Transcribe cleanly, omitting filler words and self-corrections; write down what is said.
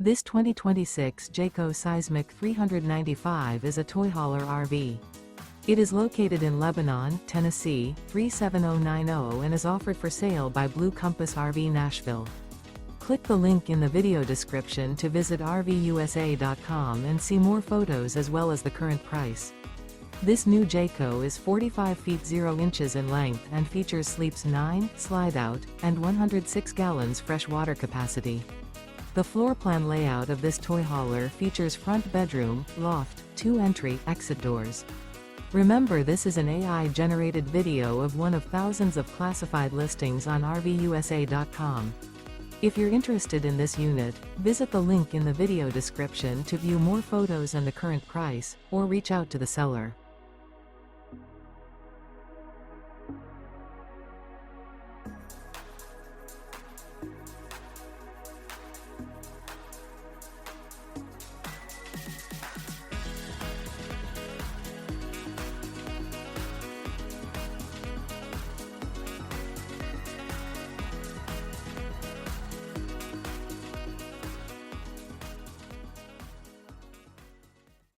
This 2026 Jayco Seismic 395 is a toy hauler RV. It is located in Lebanon, Tennessee, 37090 and is offered for sale by Blue Compass RV Nashville. Click the link in the video description to visit RVUSA.com and see more photos as well as the current price. This new Jayco is 45 feet 0 inches in length and features sleeps 9, slide-out, and 106 gallons fresh water capacity. The floor plan layout of this toy hauler features front bedroom, loft, 2 entry, exit doors. Remember, this is an AI-generated video of one of thousands of classified listings on RVUSA.com. If you're interested in this unit, visit the link in the video description to view more photos and the current price, or reach out to the seller.